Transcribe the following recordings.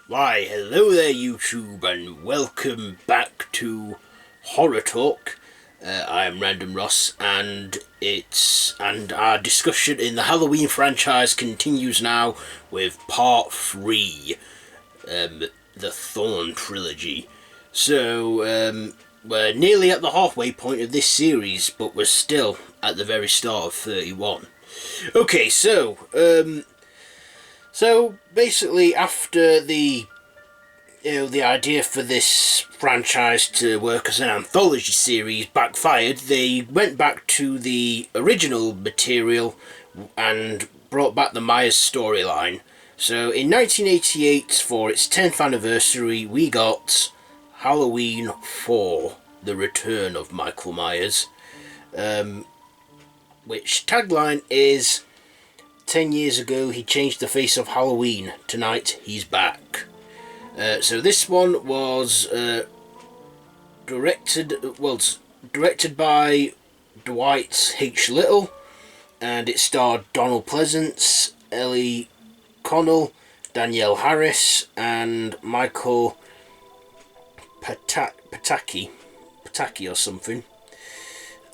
Why, hello there YouTube, and welcome back to Horror Talk. I am Random Ross, and our discussion in the Halloween franchise continues now with Part 3, the Thorn Trilogy. So, we're nearly at the halfway point of this series, but we're still at the very start of 31. Okay, so basically, after the idea for this franchise to work as an anthology series backfired, they went back to the original material and brought back the Myers storyline. So in 1988, for its 10th anniversary, we got Halloween 4, The Return of Micheal Myers, which tagline is 10 years ago he changed the face of Halloween, tonight he's back. So this one was directed by Dwight H. Little, and it starred Donald Pleasance, Ellie Connell, Danielle Harris, and Michael Pataki or something.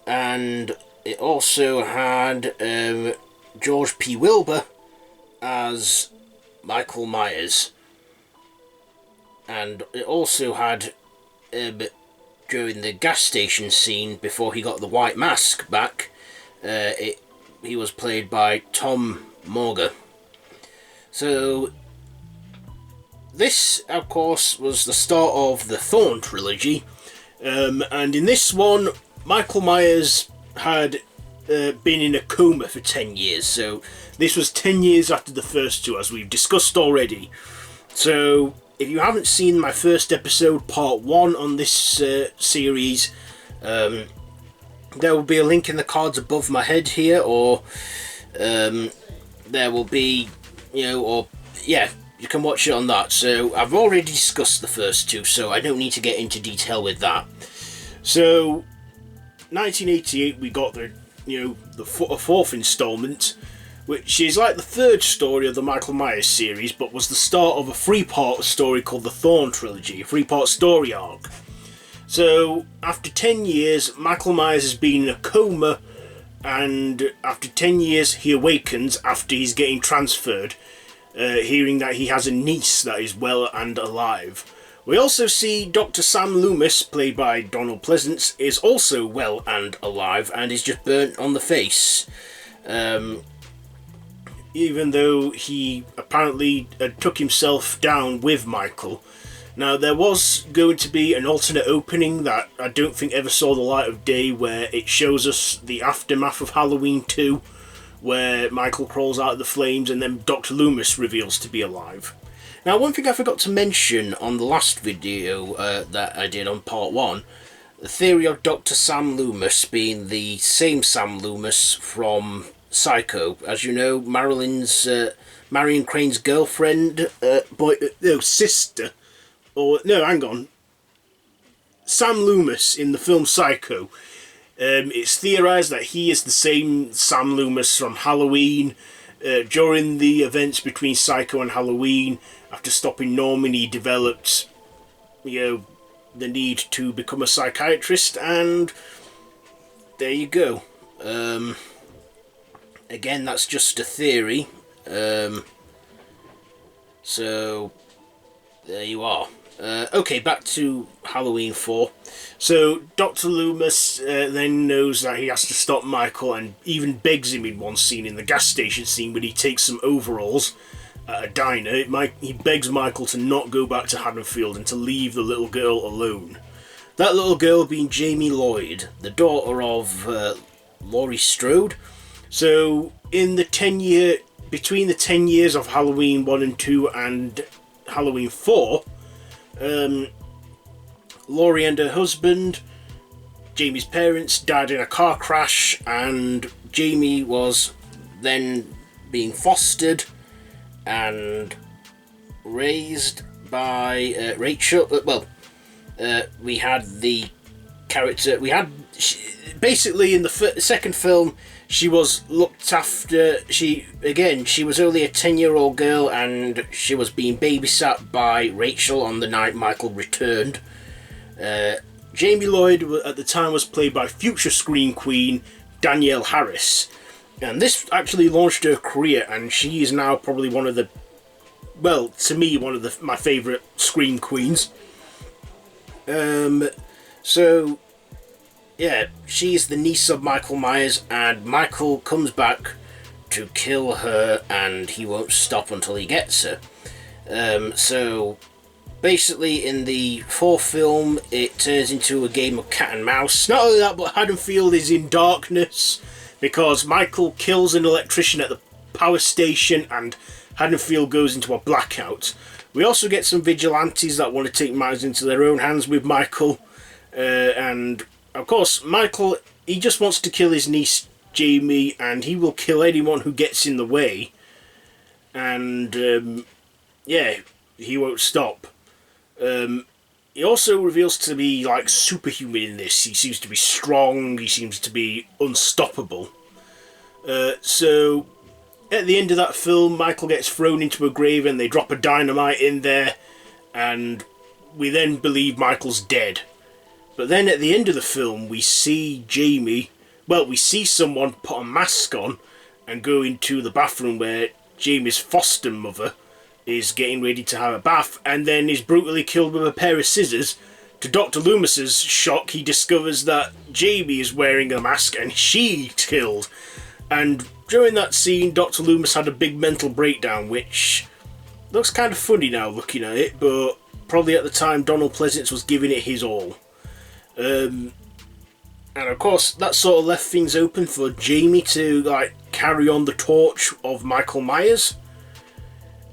And it also had George P. Wilbur as Micheal Myers. And it also had, during the gas station scene, before he got the white mask back, he was played by Tom Morga. So, this, of course, was the start of the Thorn Trilogy. And in this one, Micheal Myers had been in a coma for 10 years. So, this was 10 years after the first two, as we've discussed already. So, if you haven't seen my first episode, part 1 on this series, there will be a link in the cards above my head here, or there will be, you can watch it on that. So I've already discussed the first two, so I don't need to get into detail with that. So 1988, we got the fourth installment, which is like the third story of the Micheal Myers series, but was the start of a 3-part story called the Thorn Trilogy, a 3-part story arc. So, after 10 years, Micheal Myers has been in a coma, and after 10 years he awakens after he's getting transferred, hearing that he has a niece that is well and alive. We also see Dr. Sam Loomis, played by Donald Pleasance, is also well and alive, and is just burnt on the face. Even though he apparently took himself down with Michael. Now, there was going to be an alternate opening that I don't think ever saw the light of day, where it shows us the aftermath of Halloween 2, where Michael crawls out of the flames and then Dr. Loomis reveals to be alive. Now, one thing I forgot to mention on the last video that I did on part 1, the theory of Dr. Sam Loomis being the same Sam Loomis from Psycho. As you know, Marion Crane's girlfriend, sister, Sam Loomis in the film Psycho. It's theorised that he is the same Sam Loomis from Halloween. During the events between Psycho and Halloween, after stopping Norman, he developed, the need to become a psychiatrist, and there you go. Again, that's just a theory, so there you are. Okay, back to Halloween 4. So Dr. Loomis then knows that he has to stop Michael, and even begs him in one scene, in the gas station scene, when he takes some overalls at a diner. He begs Michael to not go back to Haddonfield and to leave the little girl alone. That little girl being Jamie Lloyd, the daughter of Laurie Strode. So in the between the 10 years of Halloween 1 and 2 and Halloween 4, Laurie and her husband, Jamie's parents, died in a car crash, and Jamie was then being fostered and raised by Rachel. We had the character. Basically in the second film, she was looked after. She was only a 10-year-old girl, and she was being babysat by Rachel on the night Michael returned. Jamie Lloyd at the time was played by future screen queen Danielle Harris, and this actually launched her career, and she is now probably one of my favourite scream queens. So yeah, she's the niece of Michael Myers, and Michael comes back to kill her, and he won't stop until he gets her. So basically in the fourth film, it turns into a game of cat and mouse. Not only that, but Haddonfield is in darkness because Michael kills an electrician at the power station and Haddonfield goes into a blackout. We also get some vigilantes that want to take matters into their own hands with Michael. And of course, Michael, he just wants to kill his niece Jamie, and he will kill anyone who gets in the way. And he won't stop. He also reveals to be like superhuman in this. He seems to be strong, he seems to be unstoppable. So at the end of that film, Michael gets thrown into a grave and they drop a dynamite in there, and we then believe Michael's dead. But then at the end of the film, we see we see someone put a mask on and go into the bathroom where Jamie's foster mother is getting ready to have a bath, and then is brutally killed with a pair of scissors. To Dr. Loomis's shock, he discovers that Jamie is wearing a mask and she's killed. And during that scene, Dr. Loomis had a big mental breakdown, which looks kind of funny now looking at it, but probably at the time Donald Pleasance was giving it his all. And of course, that sort of left things open for Jamie to carry on the torch of Michael Myers.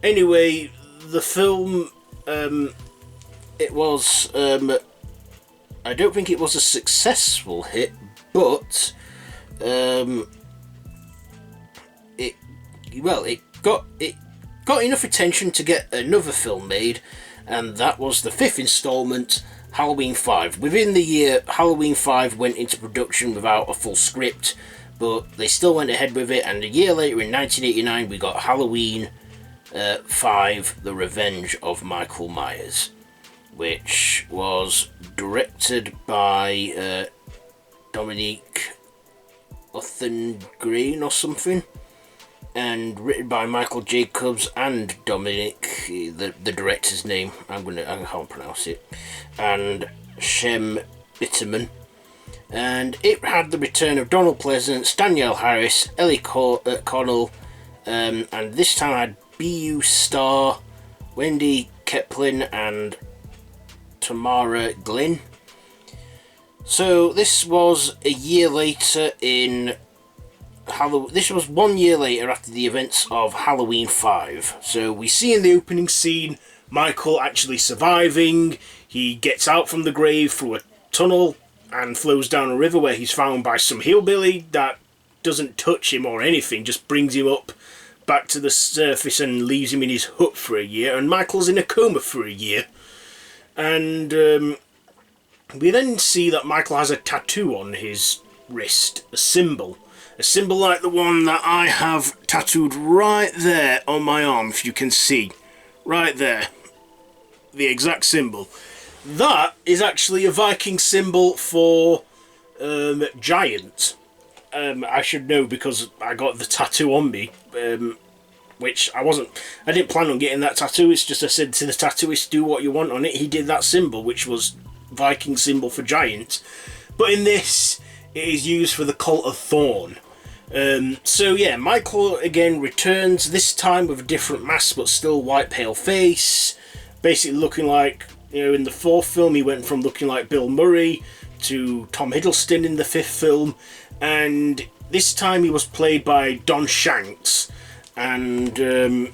Anyway, the film, it was, I don't think it was a successful hit, but it got enough attention to get another film made, and that was the fifth installment, Halloween 5. Within the year, Halloween 5 went into production without a full script, but they still went ahead with it, and a year later in 1989 we got Halloween 5, The Revenge of Michael Myers, which was directed by Dominique Othengren or something, and written by Michael Jacobs and Dominic, the director's name, I can't pronounce it, and Shem Bitterman. And it had the return of Donald Pleasance, Danielle Harris, Ellie Connell, and this time I had BU star Wendy Keplin and Tamara Glynn. So this was a year later this was 1 year later after the events of Halloween 5. So we see in the opening scene Michael actually surviving. He gets out from the grave through a tunnel and flows down a river where he's found by some hillbilly that doesn't touch him or anything, just brings him up back to the surface and leaves him in his hut for a year, and Michael's in a coma for a year. And we then see that Michael has a tattoo on his wrist, a symbol like the one that I have tattooed right there on my arm, if you can see, right there, the exact symbol. That is actually a Viking symbol for giant. I should know because I got the tattoo on me, which I didn't plan on getting that tattoo. It's just I said to the tattooist, do what you want on it. He did that symbol, which was Viking symbol for giant. But in this, it is used for the cult of Thorn. So yeah, Michael again returns, this time with a different mask, but still white pale face, basically looking like in the fourth film he went from looking like Bill Murray to Tom Hiddleston in the fifth film, and this time he was played by Don Shanks, and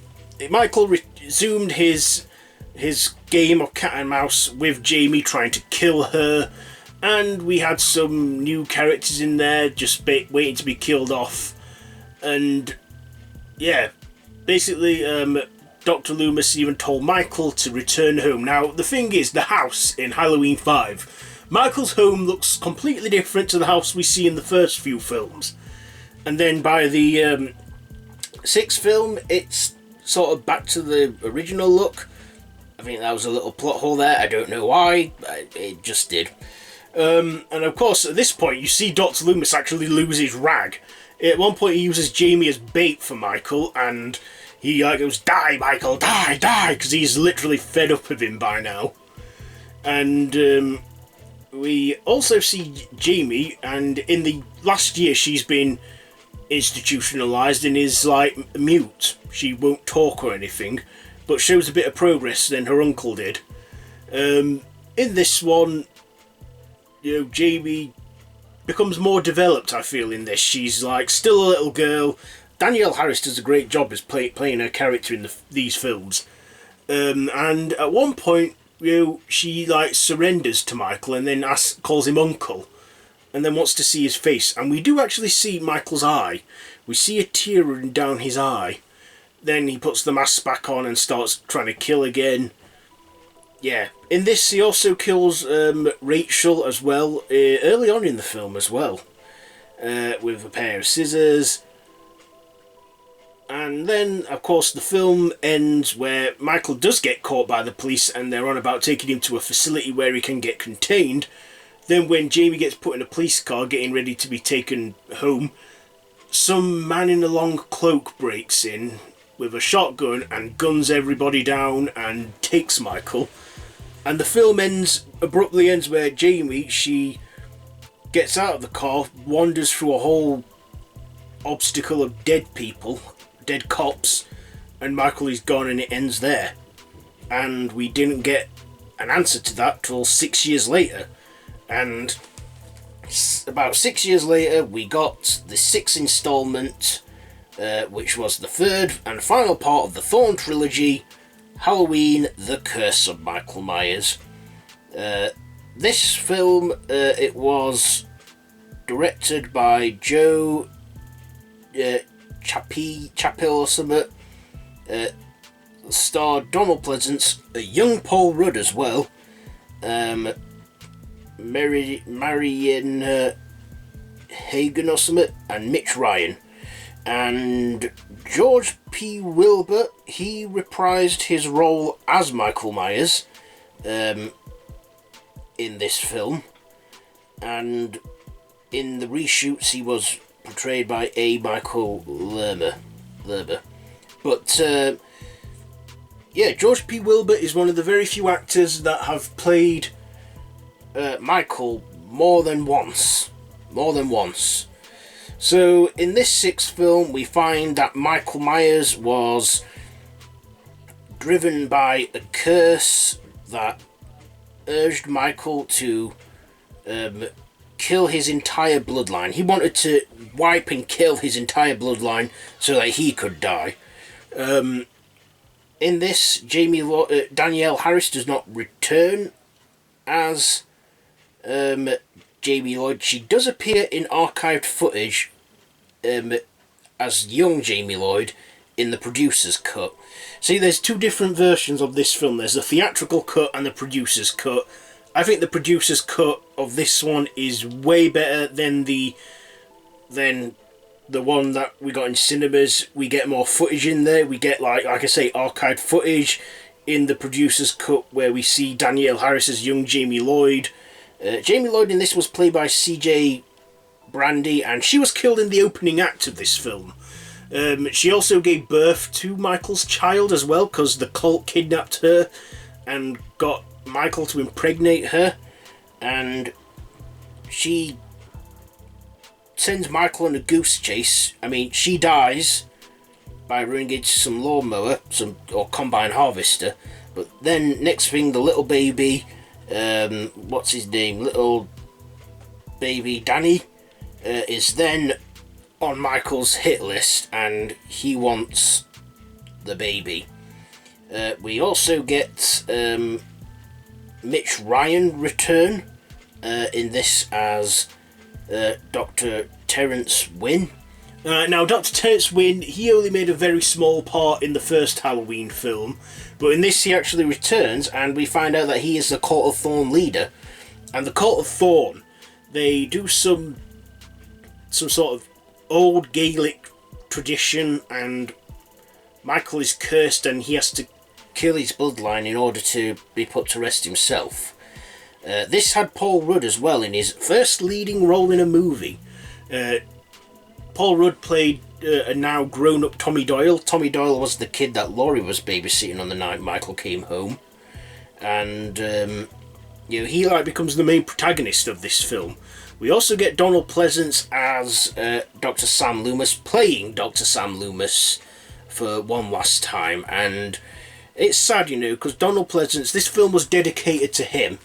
Michael resumed his game of cat and mouse with Jamie, trying to kill her, and we had some new characters in there just waiting to be killed off. And yeah, basically Dr. Loomis even told Michael to return home. Now the thing is, the house in Halloween 5, Michael's home looks completely different to the house we see in the first few films, and then by the sixth film it's sort of back to the original look. I think that was a little plot hole there. I don't know why, but it just did. And of course, at this point, you see Dr. Loomis actually lose his rag. At one point, he uses Jamie as bait for Michael, and he goes, "Die, Michael, die, die," because he's literally fed up with him by now. And we also see Jamie, and in the last year, she's been institutionalized and is like mute. She won't talk or anything, but shows a bit of progress than her uncle did. In this one, Jamie becomes more developed, I feel, in this. She's like still a little girl. Danielle Harris does a great job as playing her character in these films. And at one point, she like surrenders to Michael and then calls him uncle, and then wants to see his face. And we do actually see Michael's eye. We see a tear running down his eye. Then he puts the mask back on and starts trying to kill again. Yeah, in this he also kills Rachel as well, early on in the film as well, with a pair of scissors. And then, of course, the film ends where Michael does get caught by the police and they're on about taking him to a facility where he can get contained. Then when Jamie gets put in a police car getting ready to be taken home, some man in a long cloak breaks in with a shotgun and guns everybody down and takes Michael. And the film abruptly ends where Jamie, she gets out of the car, wanders through a whole obstacle of dead people, dead cops, and Michael is gone, and it ends there. And we didn't get an answer to that till 6 years later. And about 6 years later, we got the sixth installment, which was the third and final part of the Thorn Trilogy, Halloween, The Curse of Michael Myers. This film, it was directed by Joe Chappell or something, starred Donald Pleasance, a young Paul Rudd as well, Marion Hagen or something, and Mitch Ryan. And George P. Wilbur, he reprised his role as Michael Myers in this film, and in the reshoots he was portrayed by A. Michael Lerber. But yeah, George P. Wilbur is one of the very few actors that have played Michael more than once. So in this sixth film we find that Michael Myers was driven by a curse that urged Michael to kill his entire bloodline. He wanted to wipe and kill his entire bloodline so that he could die. In this, Danielle Harris does not return as Jamie Lloyd. She does appear in archived footage as young Jamie Lloyd in the producer's cut. See, there's two different versions of this film. There's the theatrical cut and the producer's cut. I think the producer's cut of this one is way better than the one that we got in cinemas. We get more footage in there. We get, like I say, archived footage in the producer's cut where we see Danielle Harris as young Jamie Lloyd. Jamie Lloyd in this was played by C.J. Brandy, and she was killed in the opening act of this film. She also gave birth to Michael's child as well, because the cult kidnapped her and got Michael to impregnate her, and she sends Michael on a goose chase. I mean, she dies by running into some lawnmower, or combine harvester, But then next thing, the little baby, what's his name? Little baby Danny is then on Michael's hit list, and he wants the baby. We also get Mitch Ryan return in this as Dr. Terence Wynn. Now, Dr. Terence Wynn, he only made a very small part in the first Halloween film, but in this he actually returns, and we find out that he is the Court of Thorn leader. And the Court of Thorn, they do some sort of old Gaelic tradition, and Michael is cursed and he has to kill his bloodline in order to be put to rest himself. This had Paul Rudd as well in his first leading role in a movie. Paul Rudd played a now grown-up Tommy Doyle. Tommy Doyle was the kid that Laurie was babysitting on the night Michael came home. And he becomes the main protagonist of this film. We also get Donald Pleasance as Dr. Sam Loomis, playing Dr. Sam Loomis for one last time. And it's sad, because Donald Pleasance, this film was dedicated to him,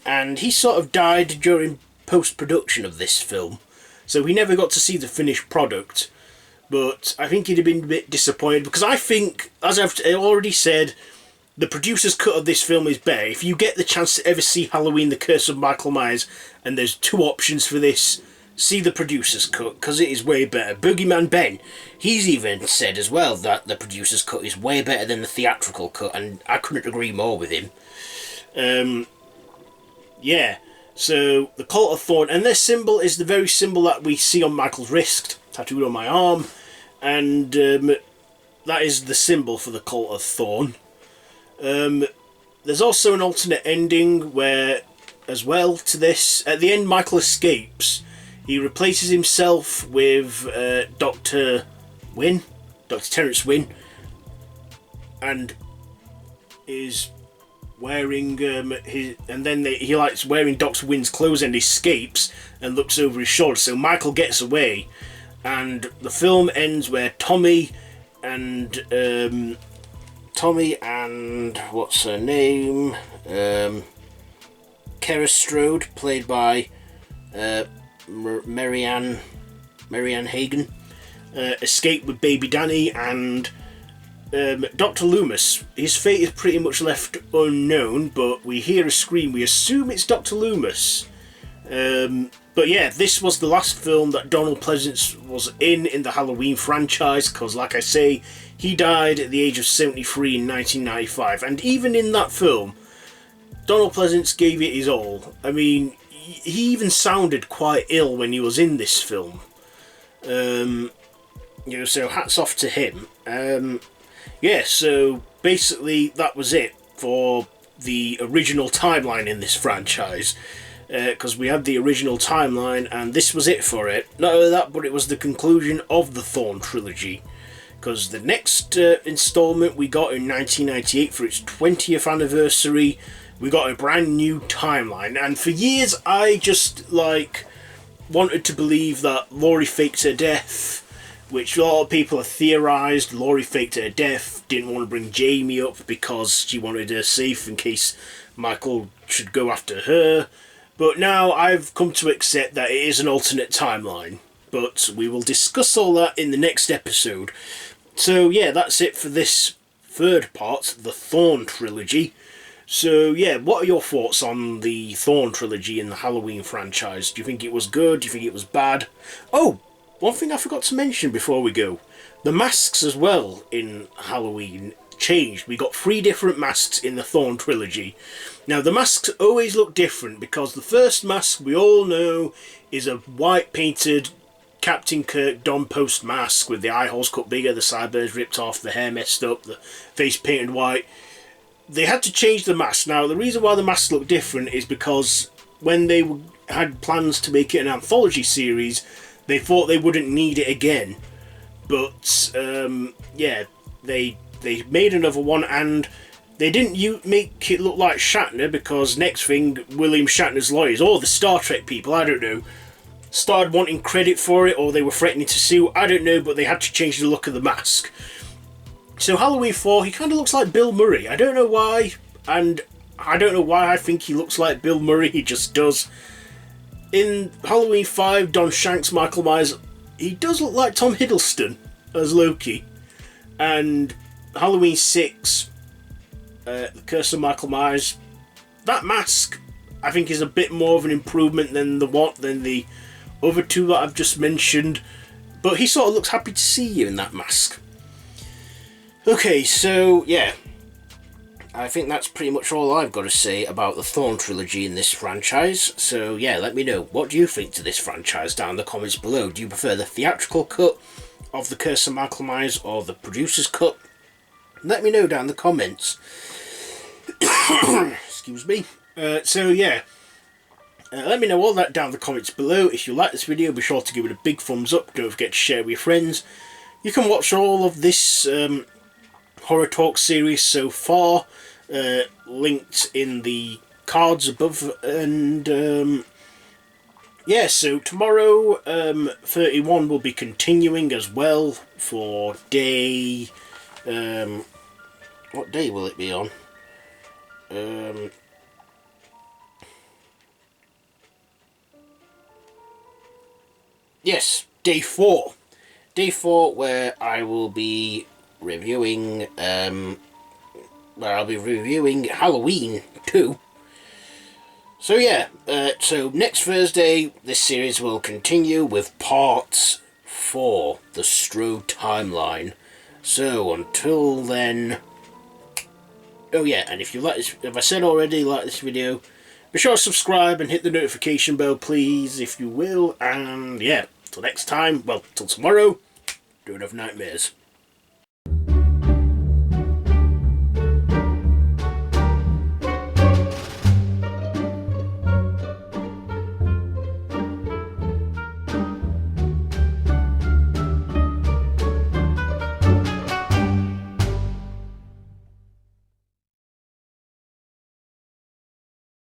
and he sort of died during post-production of this film, so we never got to see the finished product. But I think he'd have been a bit disappointed, because I think, as I've already said, the producer's cut of this film is better. If you get the chance to ever see Halloween: The Curse of Michael Myers, and there's two options for this, see the producer's cut, because it is way better. Boogeyman Ben, he's even said as well that the producer's cut is way better than the theatrical cut, and I couldn't agree more with him. So the Court of Thorn, and their symbol is the very symbol that we see on Michael's wrist, tattooed on my arm, and that is the symbol for the Court of Thorn. There's also an alternate ending where, as well to this, at the end Michael escapes. He replaces himself with Dr. Terence Wynn, and is wearing he likes wearing Dr. Wynn's clothes and escapes and looks over his shoulder. So Michael gets away, and the film ends where Tommy and what's her name? Kara Strode, played by Marianne Hagen, escape with baby Danny, and Dr. Loomis, his fate is pretty much left unknown, but we hear a scream, we assume it's Dr. Loomis. But yeah, this was the last film that Donald Pleasance was in the Halloween franchise, because like I say, he died at the age of 73 in 1995, and even in that film, Donald Pleasance gave it his all. I mean, he even sounded quite ill when he was in this film. So hats off to him. So basically that was it for the original timeline in this franchise. Because we had the original timeline, and this was it for it. Not only that, but it was the conclusion of the Thorn Trilogy. Because the next installment we got in 1998 for its 20th anniversary, we got a brand new timeline. And for years I just wanted to believe that Laurie faked her death, which a lot of people have theorised. Laurie faked her death, didn't want to bring Jamie up because she wanted her safe in case Michael should go after her. But now I've come to accept that it is an alternate timeline. But we will discuss all that in the next episode. So yeah, that's it for this third part, the Thorn Trilogy. So yeah, what are your thoughts on the Thorn Trilogy in the Halloween franchise? Do you think it was good? Do you think it was bad? Oh, one thing I forgot to mention before we go. The masks as well in Halloween changed. We got 3 different masks in the Thorn Trilogy. Now the masks always look different, because the first mask we all know is a white painted Captain Kirk Don Post mask with the eye holes cut bigger, the sideburns ripped off, the hair messed up, the face painted white. They had to change the mask. Now the reason why the masks look different is because when they had plans to make it an anthology series, they thought they wouldn't need it again. But they made another one, and they didn't make it look like Shatner, because next thing, William Shatner's lawyers, or the Star Trek people, I don't know, started wanting credit for it, or they were threatening to sue, I don't know, but they had to change the look of the mask. So Halloween 4, he kind of looks like Bill Murray. I don't know why, and I don't know why I think he looks like Bill Murray, he just does. In Halloween 5, Don Shanks, Micheal Myers, he does look like Tom Hiddleston as Loki. And Halloween 6, The Curse of Micheal Myers, that mask I think is a bit more of an improvement than the other two that I've just mentioned. But he sort of looks happy to see you in that mask. Okay, so yeah, I think that's pretty much all I've got to say about the Thorn Trilogy in this franchise. So yeah, let me know, what do you think to this franchise down in the comments below? Do you prefer the theatrical cut of The Curse of Micheal Myers or the producer's cut? Let me know down in the comments. Excuse me. So yeah, let me know all that down in the comments below. If you like this video, be sure to give it a big thumbs up. Don't forget to share with your friends. You can watch all of this Horror Talk series so far, linked in the cards above, and yeah, so tomorrow 31 will be continuing as well for day, what day will it be on? Yes, day 4. Day 4, where I will be reviewing, Halloween 2. So yeah, so next Thursday, this series will continue with part 4, the Strode Timeline. So until then, oh yeah, and if you like this, if I said already, like this video, be sure to subscribe and hit the notification bell, please, if you will. And yeah, till next time, well, till tomorrow, don't have nightmares.